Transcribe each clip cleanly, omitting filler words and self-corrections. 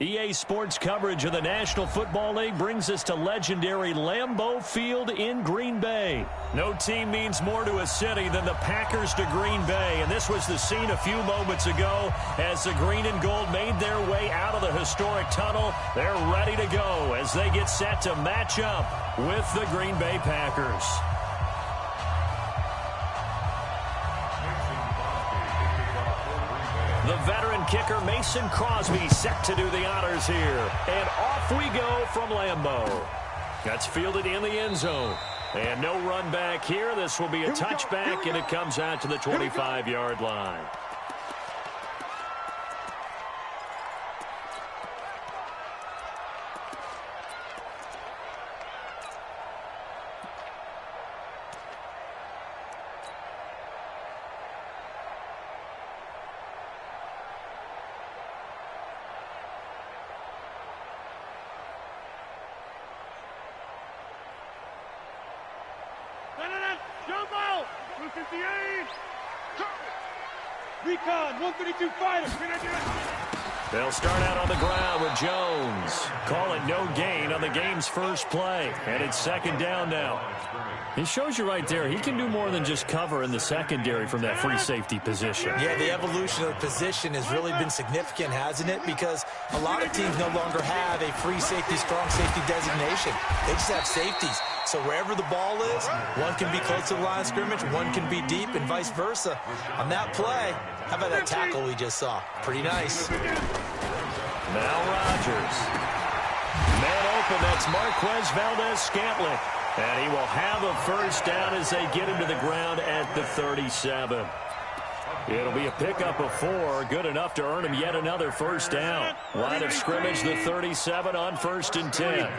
EA Sports coverage of the National Football League brings us to legendary Lambeau Field in Green Bay. No team means more to a city than the Packers to Green Bay, and this was the scene a few moments ago as the green and gold made their way out of the historic tunnel. They're ready to go as they get set to match up with the Green Bay Packers. The veteran kicker Mason Crosby set to do the honors here. And off we go from Lambeau. That's fielded in the end zone. And no run back here. This will be a touchback, and it comes out to the 25-yard line. Recon, 132 fighter. They'll start out on the ground with Jones. Call it no gain on the game's first play. And it's second down now. He shows you right there, he can do more than just cover in the secondary from that free safety position. Yeah, the evolution of the position has really been significant, hasn't it? Because a lot of teams no longer have a free safety, strong safety designation. They just have safeties. So wherever the ball is, one can be close to the line of scrimmage, one can be deep, and vice versa. On that play, how about that tackle we just saw? Pretty nice. Now Rodgers. Man open, that's Marquez Valdez-Scantling. And he will have a first down as they get him to the ground at the 37. It'll be a pickup of 4, good enough to earn him yet another first down. Line of scrimmage, the 37 on 1st and 10.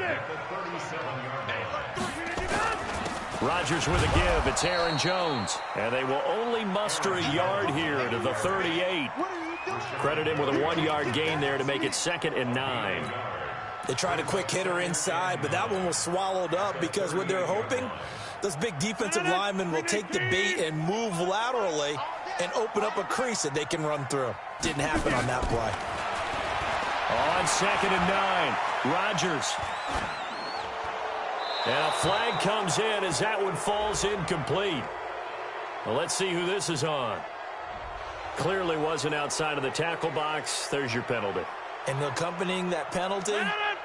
Rodgers with a give. It's Aaron Jones. And they will only muster a yard here to the 38. Credit him with a 1-yard gain there to make it 2nd and 9. They tried a quick hitter inside, but that one was swallowed up because what they're hoping, those big defensive linemen will take the bait and move laterally and open up a crease that they can run through. Didn't happen on that play. On 2nd and 9, Rodgers. And a flag comes in as that one falls incomplete. Well, let's see who this is on. Clearly wasn't outside of the tackle box. There's your penalty. And accompanying that penalty,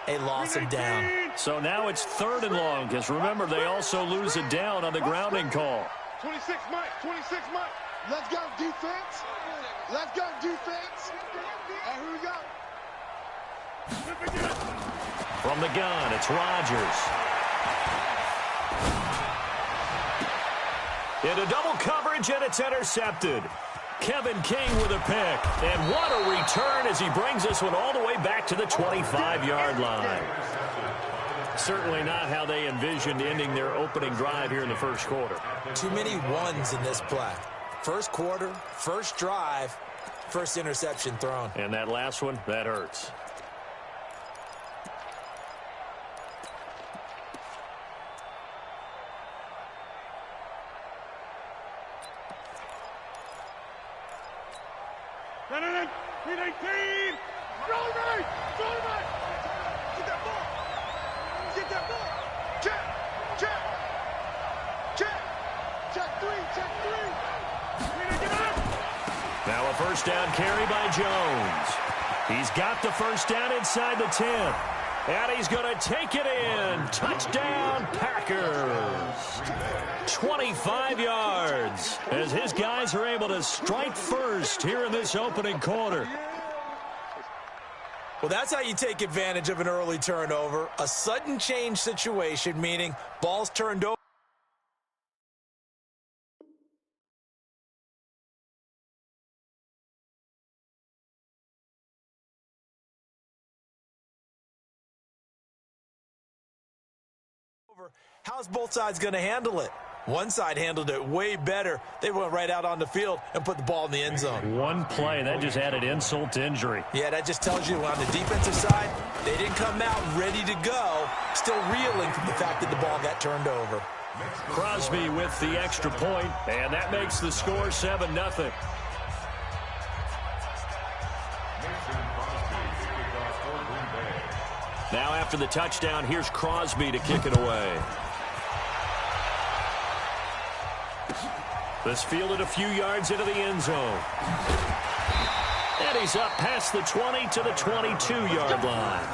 a loss of down. So now it's 3rd and long, because remember, they also lose a down on the grounding call. 26 Mike, 26 Mike. Let's go defense. Let's go defense. And here we go. From the gun, it's Rodgers. Into double coverage, and it's intercepted. Kevin King with a pick. And what a return as he brings this one all the way back to the 25-yard line. Certainly not how they envisioned ending their opening drive here in the first quarter. Too many ones in this play. First quarter, first drive, first interception thrown. And that last one, that hurts. Now a first down carry by Jones. He's got the first down inside the 10. And he's going to take it in. Touchdown, Packers. 25 yards as his guys are able to strike first here in this opening quarter. Well, that's how you take advantage of an early turnover. A sudden change situation, meaning ball's turned over. How's both sides going to handle it? One side handled it way better. They went right out on the field and put the ball in the end zone. One play, that just added insult to injury. Yeah, that just tells you on the defensive side, they didn't come out ready to go, still reeling from the fact that the ball got turned over. Crosby with the extra point, and that makes the score 7-0. Now after the touchdown, here's Crosby to kick it away. This fielded a few yards into the end zone. And he's up past the 20 to the 22-yard line.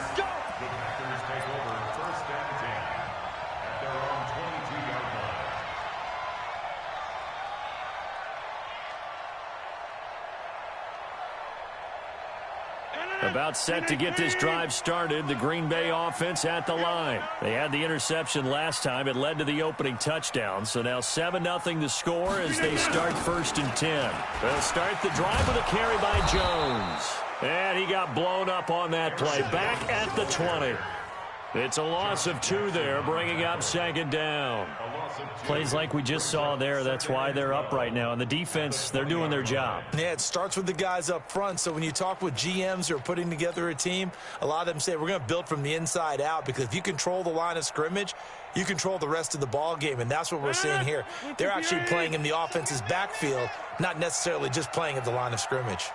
About set to get this drive started, the Green Bay offense at the line. They had the interception last time. It led to the opening touchdown. So now 7-0 to score as they start 1st and 10. They'll start the drive with a carry by Jones. And he got blown up on that play. Back at the 20. It's a loss of 2 there, bringing up 2nd down. Plays like we just saw there, that's why they're up right now. And the defense, they're doing their job. Yeah, it starts with the guys up front. So when you talk with GMs who are putting together a team, a lot of them say we're going to build from the inside out, because if you control the line of scrimmage, you control the rest of the ball game, and that's what we're seeing here. They're actually playing in the offense's backfield, not necessarily just playing at the line of scrimmage.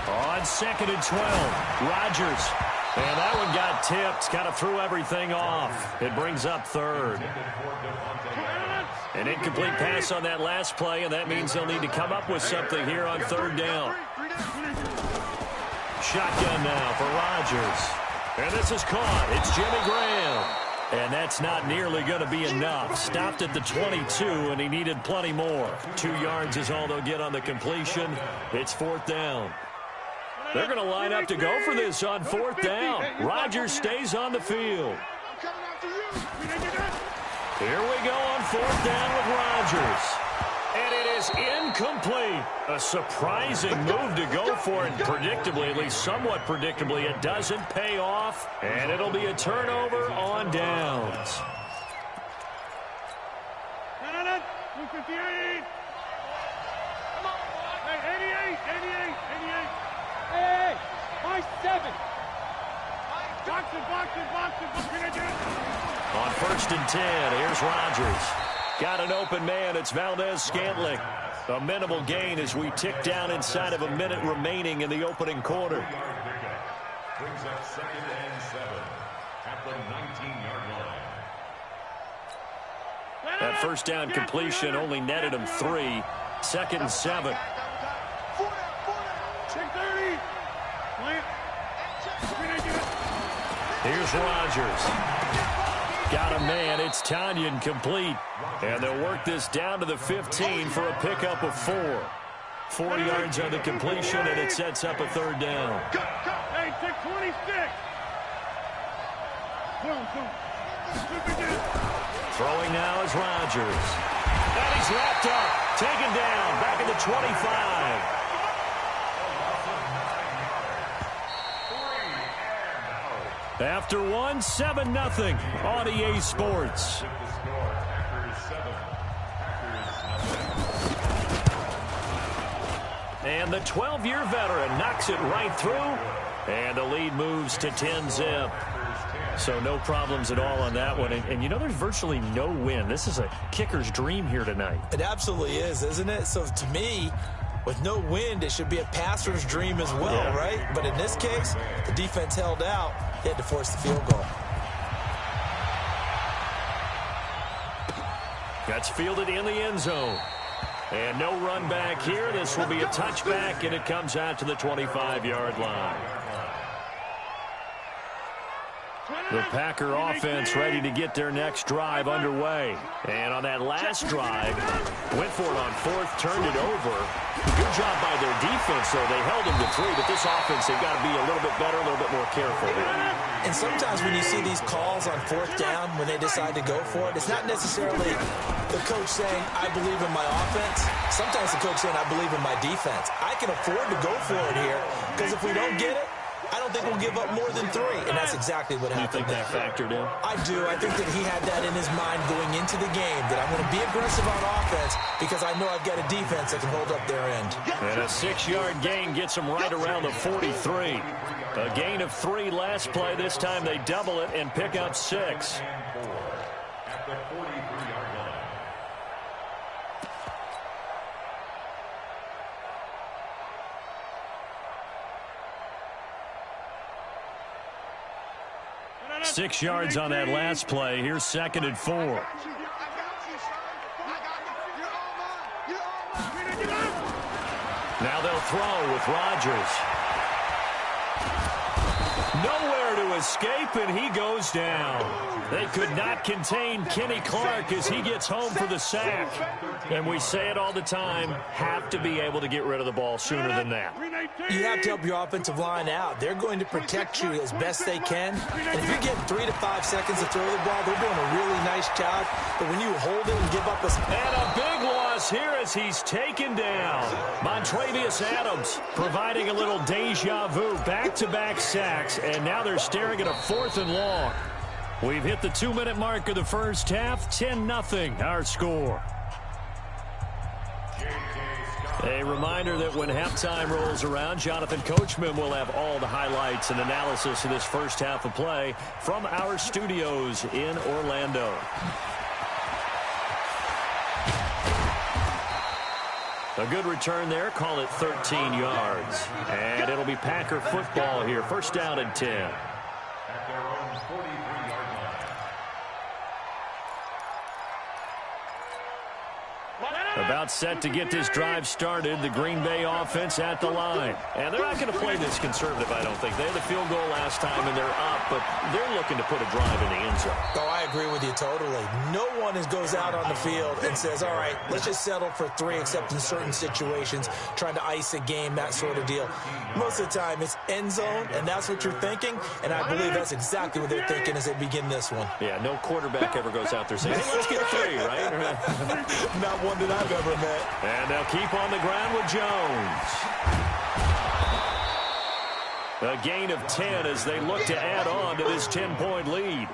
On 2nd and 12, Rodgers. And that one got tipped, kind of threw everything off. It brings up 3rd. An incomplete pass on that last play, and that means they'll need to come up with something here on 3rd down. Shotgun now for Rodgers. And this is caught. It's Jimmy Graham. And that's not nearly going to be enough. Stopped at the 22, and he needed plenty more. 2 yards is all they'll get on the completion. It's 4th down. They're going to line up to go for this on 4th down. Rodgers stays on the field. Here we go on 4th down with Rodgers. And it is incomplete. A surprising move to go for it. Predictably, at least somewhat predictably, it doesn't pay off. And it'll be a turnover on downs. 258. Hey, 88. Hey, 5-7. Box it. On 1st and 10, here's Rodgers. Got an open man. It's Valdez-Scantling. A minimal gain as we tick down inside of a minute remaining in the opening quarter. Brings up 2nd and 7 at the 19-yard line. That 1st down completion only netted him 3. 2nd and 7. Here's Rodgers. Got a man. It's Tanyan complete. And they'll work this down to the 15 for a pickup of 4. 40 yards on the completion, and it sets up a 3rd down. Hey, 26. Throwing now is Rodgers. And he's wrapped up. Taken down. Back at the 25. After 7-0 on EA Sports. And the 12-year veteran knocks it right through, and the lead moves to 10-zip. So no problems at all on that one. And you know, there's virtually no wind. This is a kicker's dream here tonight. It absolutely is, isn't it? So to me, with no wind, it should be a passer's dream as well, right? But in this case, the defense held out. They had to force the field goal. That's fielded in the end zone. And no run back here. This will be a touchback, and it comes out to the 25-yard line. The Packer offense ready to get their next drive underway. And on that last drive, went for it on 4th, turned it over. Good job by their defense, though. They held them to 3, but this offense, they've got to be a little bit better, a little bit more careful here. And sometimes when you see these calls on 4th down, when they decide to go for it, it's not necessarily the coach saying, I believe in my offense. Sometimes the coach saying, I believe in my defense. I can afford to go for it here, because if we don't get it, I don't think we'll give up more than 3, and that's exactly what happened. You think that factored in? I do. I think that he had that in his mind going into the game, that I'm going to be aggressive on offense because I know I've got a defense that can hold up their end. And a 6-yard gain gets them right around the 43. A gain of 3 last play. This time they double it and pick up 6. At the 43-yard line. 6 yards on that last play. Here's 2nd and 4. Now they'll throw with Rodgers. Nowhere to escape, and he goes down. They could not contain Kenny Clark as he gets home for the sack. And we say it all the time, have to be able to get rid of the ball sooner than that. You have to help your offensive line out. They're going to protect you as best they can. And if you're getting 3 to 5 seconds to throw the ball, they're doing a really nice job. But when you hold it and give up And a big loss here as he's taken down. Montravius Adams providing a little deja vu. Back-to-back sacks, and now they're staring at a 4th and long. We've hit the 2-minute mark of the first half. 10-0 our score. A reminder that when halftime rolls around, Jonathan Coachman will have all the highlights and analysis of this first half of play from our studios in Orlando. A good return there. Call it 13 yards. And it'll be Packer football here. First down and 10. At their own 43-yard line. About set to get this drive started. The Green Bay offense at the line. And they're not going to play this conservative, I don't think. They had the field goal last time, and they're up, but they're looking to put a drive in the end zone. Oh, I agree with you totally. No one goes out on the field and says, all right, let's just settle for 3, except in certain situations, trying to ice a game, that sort of deal. Most of the time, it's end zone, and that's what you're thinking, and I believe that's exactly what they're thinking as they begin this one. Yeah, no quarterback ever goes out there saying, hey, let's get 3, right? Not one that I've ever met. And they'll keep on the ground with Jones. A gain of 10 as they look to add on to this 10-point lead.